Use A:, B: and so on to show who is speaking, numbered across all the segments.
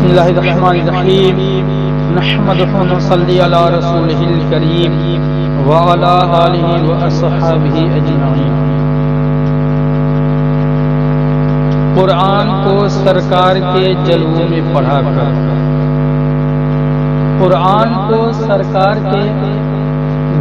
A: اللہ الرحمن الرحیم نحمدہ ونصلی علی رسولہ الکریم وعلی آلہ واصحابہ اجمعین۔ قرآن کو سرکار کے جلووں میں پڑھا کر، قرآن کو سرکار کے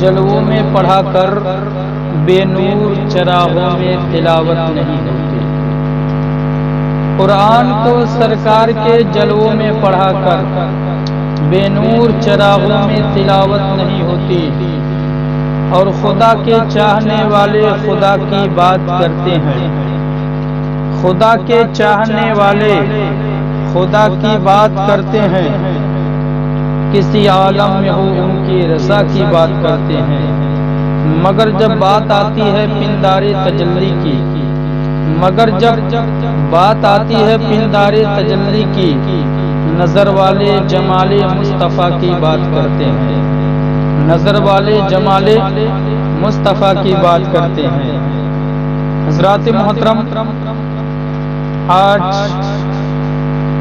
A: جلووں میں پڑھا کر بے نور چراغوں میں تلاوت نہیں ہوتی۔ قرآن کو سرکار کے جلووں میں پڑھا کر بے نور چراغوں میں تلاوت نہیں ہوتی، اور خدا کے چاہنے والے خدا کی بات کرتے ہیں، خدا کے چاہنے والے خدا کی بات کرتے ہیں، کسی عالم میں ہو ان کی رضا کی بات کرتے ہیں، مگر جب بات آتی ہے پندار تجلی کی، مگر جب بات آتی ہے پندار تجلی کی، نظر والے جمال مصطفیٰ کی بات کرتے ہیں، نظر والے جمال مصطفیٰ کی بات کرتے ہیں۔ حضرات محترم، آج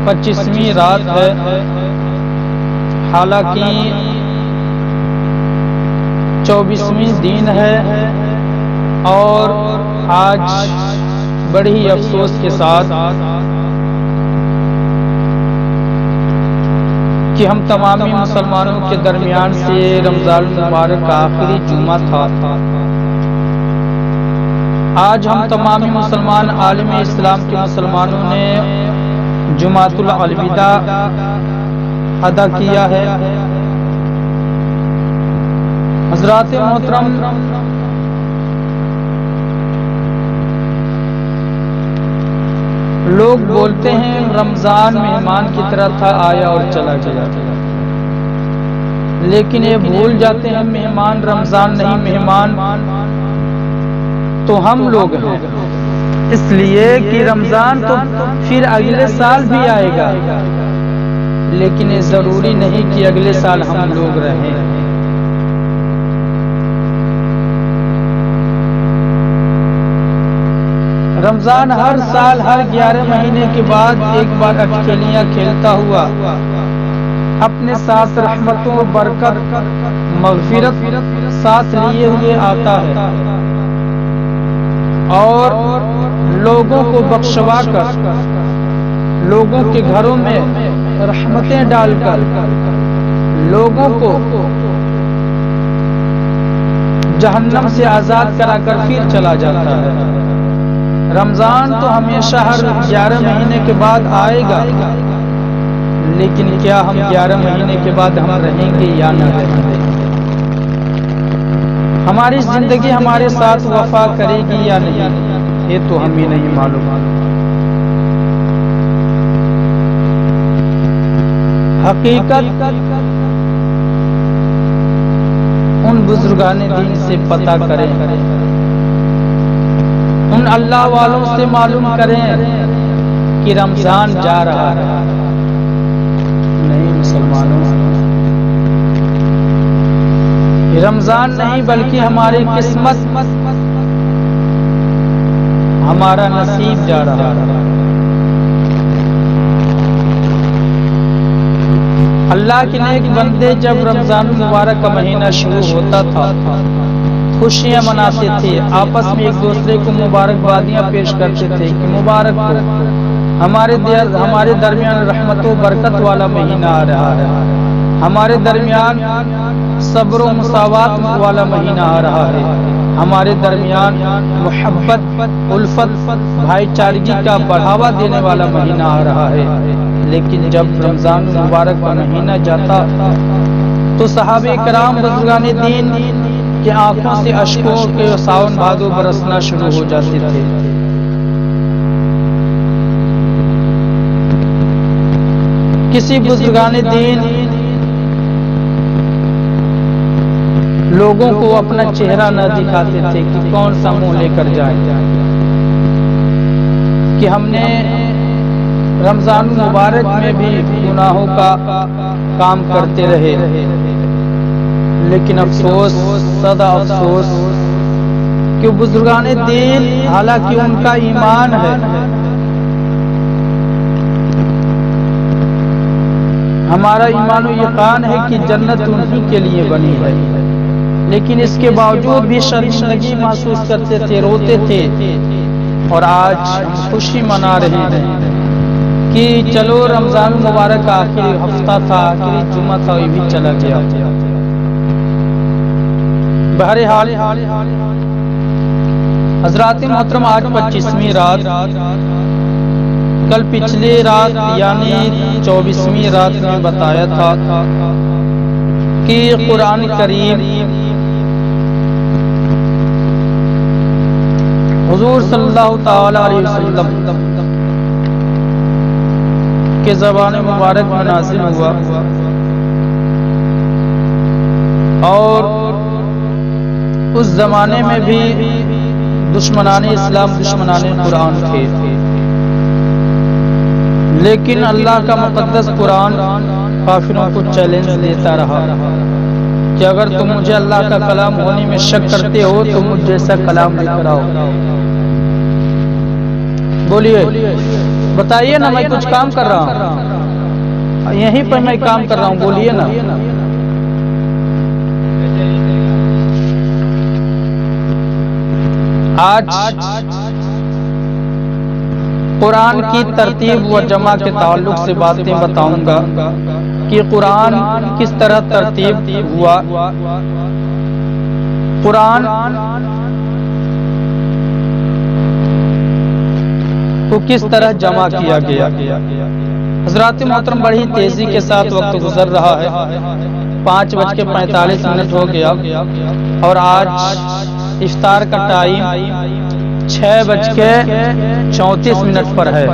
A: 25ویں رات ہے، حالانکہ 24ویں دن ہے، اور آج بڑی ہی افسوس کے ساتھ کہ ہم تمامی مسلمانوں کے درمیان سے رمضان المبارک کا آخری جمعہ تھا۔ آج ہم تمامی مسلمان عالم اسلام کے مسلمانوں نے جمعۃ الوداع ادا کیا ہے۔ حضرات محترم، لوگ بولتے ہیں رمضان مہمان کی طرح تھا، آیا اور چلا گیا، لیکن یہ بھول جاتے ہیں مہمان رمضان نہیں، مہمان تو ہم لوگ ہیں، اس لیے کہ رمضان تو پھر اگلے سال بھی آئے گا، لیکن یہ ضروری نہیں کہ اگلے سال ہم لوگ رہیں۔ رمضان ہر سال ہر 11 مہینے کے بعد ایک بار اٹکھیلیاں کھیلتا ہوا اپنے ساتھ رحمتوں برکت مغفرت ساتھ لیے ہوئے آتا ہے، اور لوگوں کو بخشوا کر، لوگوں کے گھروں میں رحمتیں ڈال کر، لوگوں کو جہنم سے آزاد کرا کر پھر چلا جاتا ہے۔ رمضان تو ہمیشہ ہر 11 مہینے کے بعد آئے گا، لیکن کیا ہم 11 مہینے کے بعد ہم رہیں گے یا نہ رہیں گے؟ ہماری زندگی ہمارے ساتھ وفا کرے گی یا نہیں، یہ تو ہمیں نہیں معلوم۔ حقیقت ان بزرگان دین سے پتہ کریں، ان اللہ والوں سے معلوم کریں کہ رمضان جا رہا ہے۔ نہیں مسلمانوں، رمضان نہیں بلکہ ہماری قسمت، ہمارا نصیب جا رہا ہے۔ اللہ کے نیک بندے جب رمضان المبارک کا مہینہ شروع ہوتا تھا خوشیاں مناتے تھے، آپس میں ایک دوسرے کو مبارکبادیاں پیش کرتے تھے کہ مبارک ہو، ہمارے درمیان رحمت و برکت والا مہینہ آ رہا ہے، ہمارے درمیان صبر و مساوات والا مہینہ آ رہا ہے، ہمارے درمیان محبت الفت بھائی چارگی کا بڑھاوا دینے والا مہینہ آ رہا ہے۔ لیکن جب رمضان مبارک کا مہینہ جاتا تو صحابہ کرام بزرگان دین کہ آنکھوں سے اشکوں کے ساون بھادو برسنا شروع ہو جاتے تھے۔ کسی بزرگان دین لوگوں کو اپنا چہرہ نہ دکھاتے تھے کہ کون سا منہ لے کر جائے، کہ ہم نے رمضان مبارک میں بھی گناہوں کا کام کرتے رہے، لیکن افسوس سدا افسوس کہ بزرگان دین حالانکہ ان کا ایمان ہے، ہمارا ایمان و یقین ہے کہ جنت انہی کے لیے بنی ہے، لیکن اس کے باوجود بھی شرمندگی محسوس کرتے تھے، روتے تھے۔ اور آج ہم خوشی منا رہے ہیں کہ چلو رمضان المبارک آخری ہفتہ تھا، آخری جمعہ تھا، یہ بھی چلا گیا۔ بہرحال حضرات محترم، آج 25ویں رات، کل پچھلی رات یعنی 24ویں رات میں بتایا تھا کہ قرآن کریم حضور صلی اللہ تعالی علیہ وسلم کے زبان مبارک میں نازل ہوا، اور اس زمانے میں بھی دشمنان اسلام، دشمنان قرآن تھے، لیکن اللہ کا مقدس قرآن کافروں کو چیلنج دیتا رہا کہ اگر تم مجھے اللہ کا کلام ہونے میں شک کرتے ہو تو مجھ جیسا کلام لے کر آؤ۔ بولیے، بتائیے نا، میں کچھ کام کر رہا ہوں، یہیں پر میں کام کر رہا ہوں، بولیے نا۔ آج قرآن کی ترتیب و جمع کے تعلق سے باتیں بتاؤں گا کہ قرآن کس طرح ترتیب ہوا، قرآن کو کس طرح جمع کیا گیا۔ حضرات محترم، بڑی تیزی کے ساتھ وقت گزر رہا ہے، 5:45 ہو گیا، اور آج افطار کا ٹائم 6:34 پر ہے،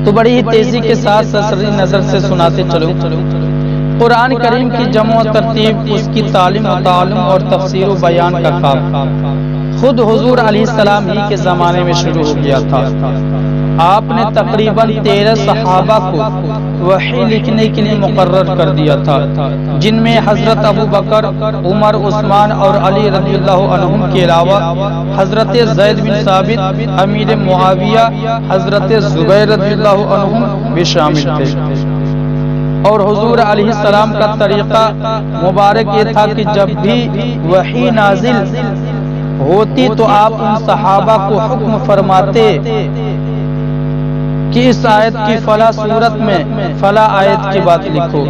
A: تو بڑی تیزی کے ساتھ سرسری نظر سے سناتے چلو۔ قرآن کریم کی جمع و ترتیب، اس کی تعلیم و تعلم اور تفسیر و بیان کا کام خود حضور علیہ السلام ہی کے زمانے میں شروع ہو گیا تھا۔ آپ نے تقریباً 13 صحابہ کو وحی لکھنے کے لیے مقرر کر دیا تھا، جن میں حضرت ابو بکر، عمر، عثمان اور علی رضی اللہ عنہم کے علاوہ حضرت زید بن ثابت، امیر معاویہ، حضرت زبیر رضی اللہ عنہم بھی شامل تھے۔ اور حضور علیہ السلام کا طریقہ مبارک یہ تھا کہ جب بھی وحی نازل ہوتی تو آپ ان صحابہ کو حکم فرماتے کہ اس آیت کی فلاں صورت میں فلاں آیت کی بات لکھو۔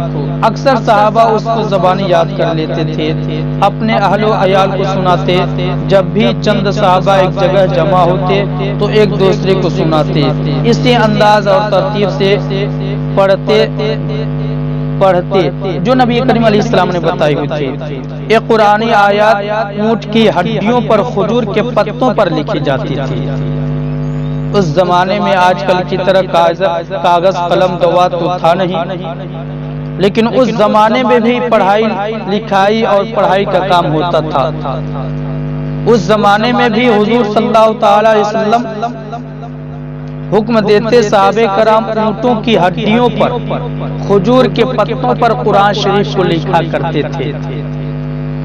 A: اکثر صحابہ اس کو زبانی یاد کر لیتے تھے، اپنے اہل و عیال کو سناتے۔ جب بھی چند صحابہ ایک جگہ جمع ہوتے تو ایک دوسرے کو سناتے، اسی انداز اور ترتیب سے پڑھتے جو نبی کریم علیہ السلام نے بتائی ہوئی تھی۔ ایک قرآنی آیات اونٹ کی ہڈیوں پر، کھجور کے پتوں پر لکھی جاتی تھی۔ اس زمانے میں آج کل کی طرح کاغذ قلم دوات تو تھا نہیں، لیکن اس زمانے میں بھی پڑھائی لکھائی اور پڑھائی کا کام ہوتا تھا۔ اس زمانے میں بھی حضور صلی اللہ تعالی علیہ وسلم حکم دیتے، صحابہ کرام اونٹوں کی ہڈیوں پر، کھجور کے پتوں پر قرآن شریف کو لکھا کرتے تھے۔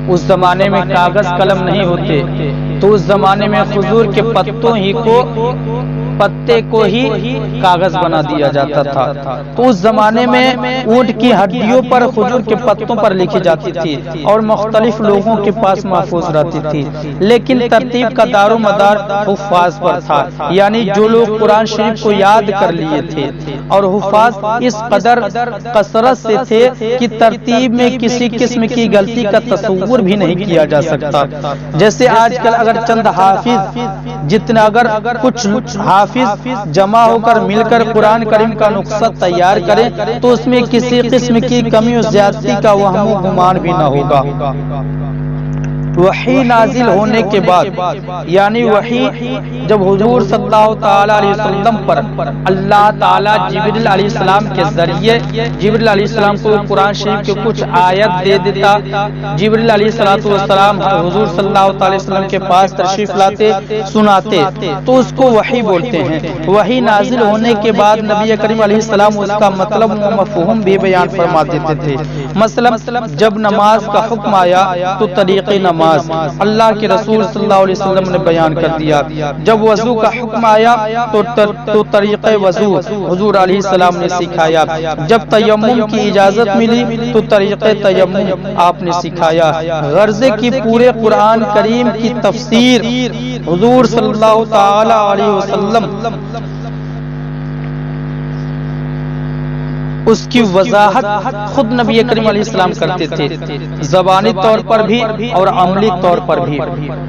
A: اس زمانے میں کاغذ قلم نہیں ہوتے، تو اس زمانے میں کھجور کے پتے کو ہی کاغذ بنا دیا جاتا تھا۔ تو اس زمانے میں اونٹ کی ہڈیوں پر، کھجور کے پتوں پر لکھی جاتی تھی اور مختلف لوگوں کے پاس محفوظ رہتی تھی، لیکن ترتیب کا دار و مدار حفاظ پر تھا، یعنی جو لوگ قرآن شریف کو یاد کر لیے تھے، اور حفاظ اس قدر کثرت سے تھے کہ ترتیب میں کسی قسم کی غلطی کا تصور بھی نہیں کیا جا سکتا۔ جیسے آج کل اگر چند حافظ، جتنا اگر کچھ حافظ جمع ہو کر مل کر قرآن کریم کا نسخہ تیار کریں تو اس میں کسی قسم کی کمی و زیادتی کا وہم و گمان بھی نہ ہوگا۔ وحی نازل ہونے کے بعد، یعنی وحی جب حضور صلی اللہ تعالی علیہ وسلم پر اللہ تعالی جبریل علیہ السلام کے ذریعے، جبریل علیہ السلام کو قرآن شریف کے کچھ آیت دے دیتا، جبریل علیہ السلام حضور صلی اللہ تعالی وسلم کے پاس تشریف لاتے، سناتے، تو اس کو وحی بولتے ہیں۔ وحی نازل ہونے کے بعد نبی کریم علیہ السلام اس کا مطلب و مفہوم بھی بیان فرما دیتے تھے، مثلا جب نماز کا حکم آیا تو طریق نماز اللہ کے رسول صلی اللہ علیہ وسلم نے بیان کر دیا، جب وضو کا حکم آیا تو طریق وضو حضور علیہ السلام نے سکھایا، جب تیمم کی اجازت ملی تو طریق تیمم آپ نے سکھایا۔ غرضے کی پورے قرآن کریم کی تفسیر حضور صلی اللہ تعالی علیہ وسلم اس کی وضاحت خود نبی کریم علیہ السلام کرتے تھے، زبانی طور پر بھی اور عملی طور پر بھی۔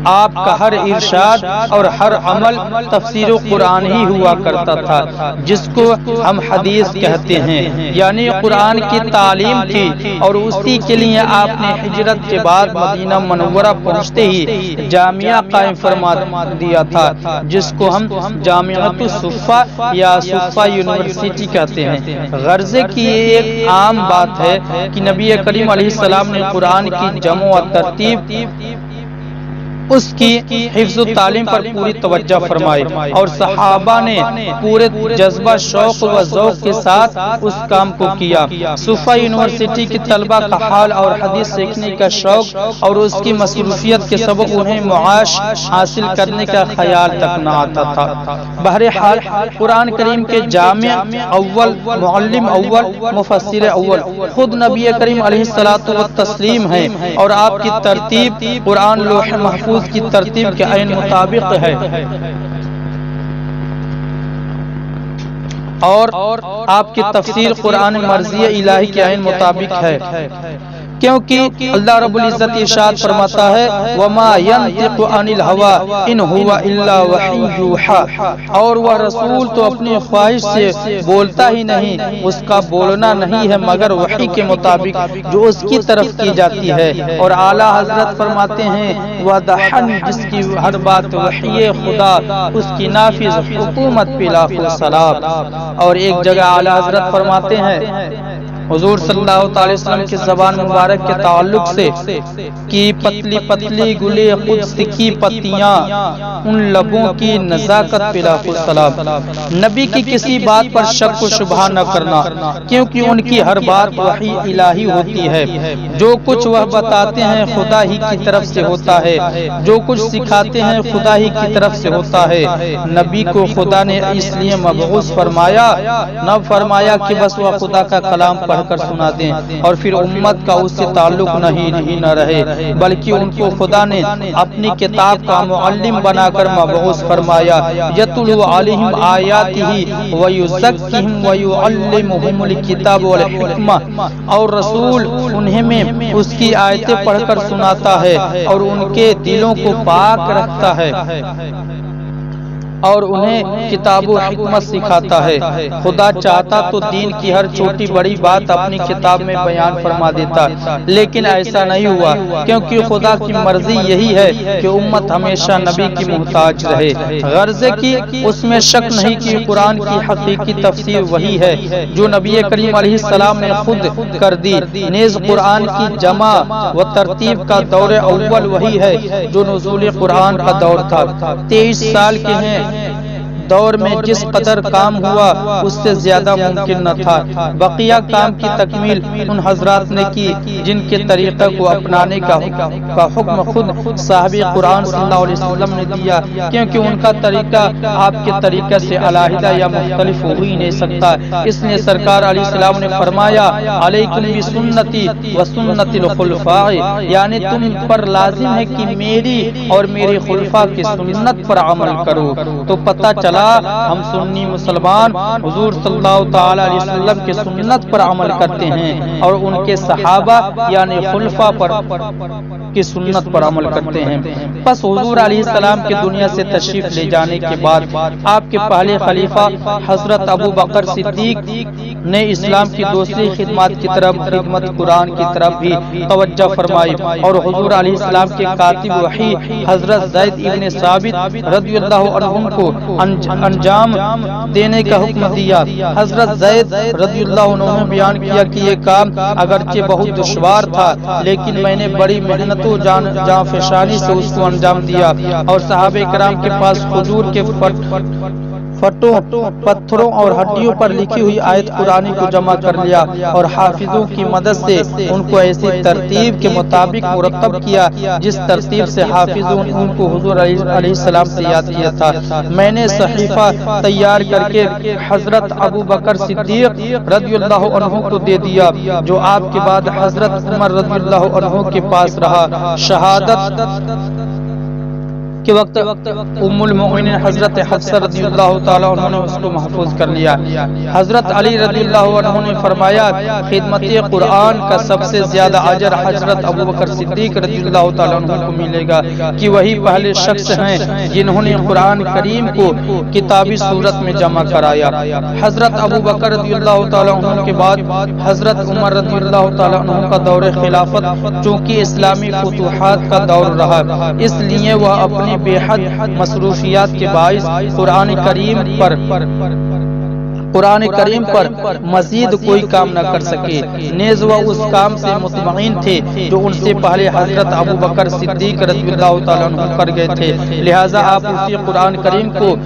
A: آپ کا ہر ارشاد اور ہر عمل تفسیر قرآن ہی ہوا کرتا تھا، جس کو ہم حدیث کہتے ہیں، یعنی قرآن کی تعلیم تھی، اور اسی کے لیے آپ نے ہجرت کے بعد مدینہ منورہ پہنچتے ہی جامعہ قائم فرما دیا تھا، جس کو ہم جامعۃ الصفہ یا صفہ یونیورسٹی کہتے ہیں۔ غرضے کی یہ ایک عام بات ہے کہ نبی کریم علیہ السلام نے قرآن کی جمع و ترتیب، اس کی حفظ و تعلیم پر پوری توجہ فرمائی، اور صحابہ نے پورے جذبہ شوق و ذوق کے ساتھ اس کام کو کیا۔ صفہ یونیورسٹی کے طلبہ کا حال اور حدیث سیکھنے کا شوق اور اس کی مصروفیت کے سبب انہیں معاش حاصل کرنے کا خیال تک نہ آتا تھا۔ بہرحال قرآن کریم کے جامع اول، معلم اول، مفسر اول خود نبی کریم علیہ الصلوۃ والتسلیم ہیں، اور آپ کی ترتیب قرآن لوح محفوظ کی ترتیب کے عین مطابق ہے، اور آپ کی تفسیر قرآن مرضی الہی کے عین مطابق ہے، کیونکہ اللہ رب العزت ارشاد فرماتا ہے وَمَا يَنطِقُ عَنِ الْهَوَىٰ إِنْ هُوَ إِلَّا وَحْيٌ يُوحَىٰ، اور وہ رسول تو اپنی خواہش سے بولتا ہی نہیں، اس کا بولنا نہیں ہے مگر وحی کے مطابق جو اس کی طرف کی جاتی ہے۔ اور اعلیٰ حضرت فرماتے ہیں وَدَحَن، جس کی ہر بات وحی خدا، اس کی نافذ حکومت پہ لاکھوں سلام۔ اور ایک جگہ اعلیٰ حضرت فرماتے ہیں حضور صلی اللہ علیہ وسلم کی زبان مبارک کے تعلق سے کہ پتلی پتلی گلے قدس کی پتیاں، ان لبوں کی نزاکت پہ لاکھوں سلام۔ نبی کی کسی بات پر شک و شبہ نہ کرنا، کیونکہ ان کی ہر بات وحی الہی ہوتی ہے، جو کچھ وہ بتاتے ہیں خدا ہی کی طرف سے ہوتا ہے، جو کچھ سکھاتے ہیں خدا ہی کی طرف سے ہوتا ہے۔ نبی کو خدا نے اس لیے مبعوث فرمایا، نہ فرمایا کہ بس وہ خدا کا کلام پڑھ کر سنا دیں اور پھر امت کا اس سے تعلق نہیں نہ رہے، بلکہ ان کو خدا نے اپنی کتاب کا معلم بنا کر مبعوث فرمایا، یتلو علیہم آیاتہ ویزکیہم ویعلمہم الکتاب والحکمہ، اور رسول انہیں میں اس کی آیتیں پڑھ کر سناتا ہے اور ان کے دلوں کو پاک رکھتا ہے اور انہیں کتاب و حکمت سکھاتا ہے۔ خدا چاہتا تو دین کی ہر چھوٹی بڑی بات اپنی کتاب میں بیان فرما دیتا، لیکن ایسا نہیں ہوا، کیونکہ خدا کی مرضی یہی ہے کہ امت ہمیشہ نبی کی محتاج رہے۔ غرضے کی اس میں شک نہیں کہ قرآن کی حقیقی تفسیر وہی ہے جو نبی کریم علیہ السلام نے خود کر دی، نیز قرآن کی جمع و ترتیب کا دور اول وہی ہے جو نزول قرآن کا دور تھا۔ 23 سال کے ہیں دور میں جس قدر کام ہوا اس سے زیادہ ممکن نہ تھا۔ بقیہ کام کی تکمیل ان حضرات نے کی جن کے طریقہ کو اپنانے کا حکم خود صاحب قرآن صلی اللہ علیہ وسلم نے دیا، کیونکہ ان کا طریقہ آپ کے طریقے سے علیحدہ یا مختلف ہو ہی نہیں سکتا۔ اس لیے سرکار علیہ السلام نے فرمایا علیکم بسنتی و سنت الخلفاء، یعنی تم پر لازم ہے کہ میری اور میرے خلفاء کی سنت پر عمل کرو۔ تو پتہ چلا ہم سنی مسلمان حضور صلی اللہ تعالی علیہ وسلم کے سنت پر عمل کرتے ہیں اور ان کے صحابہ یعنی خلفاء پر کی سنت پر عمل کرتے ہیں۔ پس حضور علیہ السلام کے دنیا سے تشریف لے جانے کے بعد آپ کے پہلے خلیفہ حضرت ابو بکر صدیق نے اسلام کی دوسری خدمات کی طرف خدمت قرآن کی طرف بھی توجہ فرمائی اور حضور علیہ السلام کے کاتب وحی حضرت زید ابن ثابت رضی اللہ عنہ کو انجام دینے کا حکم دیا۔ حضرت زید رضی اللہ عنہ نے بیان کیا کہ یہ کام اگرچہ بہت دشوار تھا لیکن میں نے بڑی محنت و جان فشانی سے اس کو انجام دیا، اور صحابہ کرام کے پاس فٹوں، پتھروں اور ہڈیوں پر لکھی ہوئی آیت قرآنی کو جمع کر لیا اور حافظوں کی مدد سے ان کو ایسی ترتیب کے مطابق مرتب کیا جس ترتیب سے حافظوں نے ان کو حضور علیہ السلام سے یاد کیا تھا۔ میں نے صحیفہ تیار کر کے حضرت ابو بکر صدیق رضی اللہ عنہ کو دے دیا، جو آپ کے بعد حضرت عمر رضی اللہ عنہ کے پاس رہا۔ شہادت کے وقت ام المؤمنین حضرت حفصہ رضی اللہ تعالی عنہ نے اس کو محفوظ کر لیا۔ حضرت علی رضی اللہ عنہ نے فرمایا خدمت قرآن کا سب سے زیادہ اجر حضرت ابو بکر صدیق رضی اللہ تعالی عنہ کو ملے گا کہ وہی پہلے شخص ہیں جنہوں نے قرآن کریم کو کتابی صورت میں جمع کرایا۔ حضرت ابو بکر رضی اللہ تعالی عنہ کے بعد حضرت عمر رضی اللہ تعالی عنہ کا دور خلافت چونکہ اسلامی فتوحات کا دور رہا، اس لیے وہ اپنی بے حد مصروفیات کے باعث قرآن کریم پر مزید کوئی کام نہ کر سکے، نیز وہ اس کام سے مطمئن تھے جو ان سے پہلے حضرت ابو بکر صدیق رضی اللہ تعالیٰ عنہ کر گئے تھے، لہٰذا آپ اسی قرآن کریم کو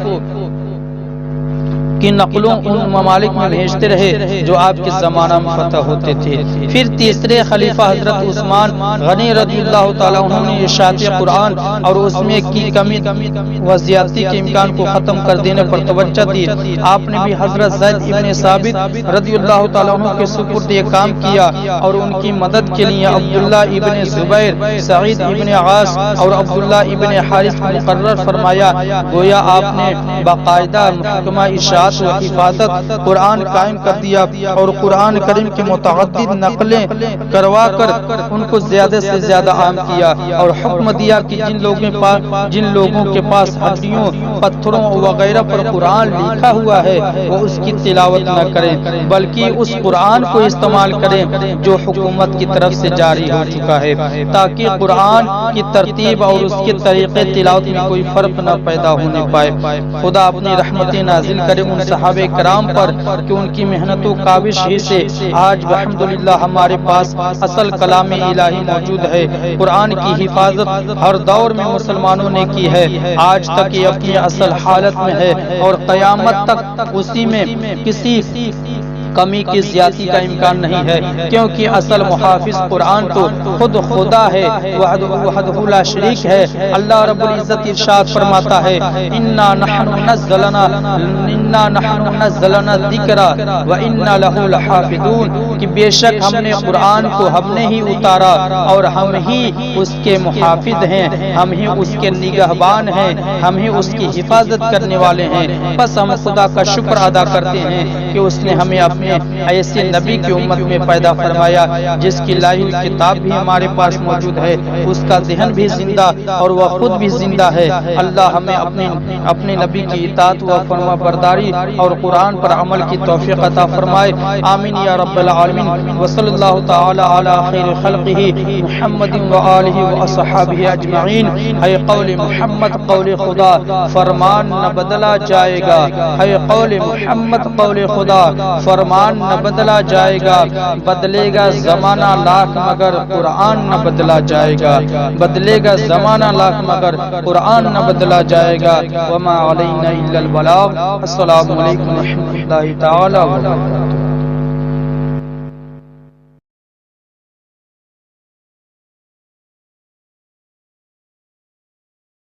A: کی نقلوں ان ممالک میں بھیجتے رہے جو آپ کے زمانہ میں فتح ہوتے تھے۔ پھر تیسرے خلیفہ حضرت عثمان غنی رضی اللہ تعالیٰ عنہ نے اشاعت قرآن اور اس میں کی کمی و زیادتی کے امکان کو ختم کر دینے پر توجہ دی۔ آپ نے بھی حضرت زید ابن ثابت رضی اللہ تعالیٰ عنہ کے سپرد یہ کام کیا اور ان کی مدد کے لیے عبداللہ ابن زبیر، سعید ابن عاص اور عبداللہ ابن حارث مقرر فرمایا۔ گویا آپ نے باقاعدہ محکمہ اشاعت و حفاظت قرآن قائم کر دیا اور قرآن کریم کے متعدد نقلیں کروا کر ان کو زیادہ سے زیادہ عام کیا اور حکم دیا کہ جن لوگوں کے پاس ہڈیوں، پتھروں وغیرہ پر قرآن لکھا ہوا ہے وہ اس کی تلاوت نہ کریں بلکہ اس قرآن کو استعمال کریں جو حکومت کی طرف سے جاری ہو چکا ہے، تاکہ قرآن کی ترتیب اور اس کے طریقے تلاوت میں کوئی فرق نہ پیدا ہونے پائے۔ خدا اپنی رحمتیں نازل کرے ان صحابہ کرام پر کہ ان کی محنت و کاوش ہی سے آج الحمدللہ ہمارے پاس اصل کلام الہی موجود ہے۔ قرآن کی حفاظت ہر دور میں مسلمانوں نے کی ہے، آج تک یہ اپنی اصل حالت میں ہے اور قیامت تک اسی میں کسی کمی کی زیادتی کا امکان نہیں ہے، کیونکہ اصل محافظ قرآن تو خود خدا ہے، وحدہ لا شریک ہے۔ اللہ رب العزت ارشاد فرماتا ہے انا نحن نزلنا الذکر وانا له لحافظون، کہ بے شک ہم نے قرآن کو ہم نے ہی اتارا اور ہم ہی اس کے محافظ ہیں، ہم ہی اس کے نگہبان ہیں، ہم ہی اس کی حفاظت کرنے والے ہیں۔ بس ہم خدا کا شکر ادا کرتے ہیں کہ اس نے ہمیں اپنے ایسے نبی کی امت میں پیدا فرمایا جس کی لائی ہوئی کتاب بھی ہمارے پاس موجود ہے، اس کا ذہن بھی زندہ اور وہ خود بھی زندہ ہے۔ اللہ ہمیں اپنے نبی کی اطاعت و فرما برداری اور قرآن پر عمل کی توفیق عطا فرمائے، آمین یا رب العالمین۔ وصلی اللہ تعالی علی خیر خلقہ محمد وآلہ واصحابہ اجمعین۔ ہے قول محمد قول خدا، فرمان نہ بدلا جائے گا، ہے قول محمد قول خدا، فرمان نہ بدلا جائے گا، بدلے گا زمانہ لاکھ مگر قرآن نہ بدلا جائے گا، بدلے گا زمانہ لاکھ مگر قرآن نہ بدلا جائے گا۔ وما علینا الا البلاغ۔ السلام علیکم ورحمۃ اللہ تعالی وبرکاتہ۔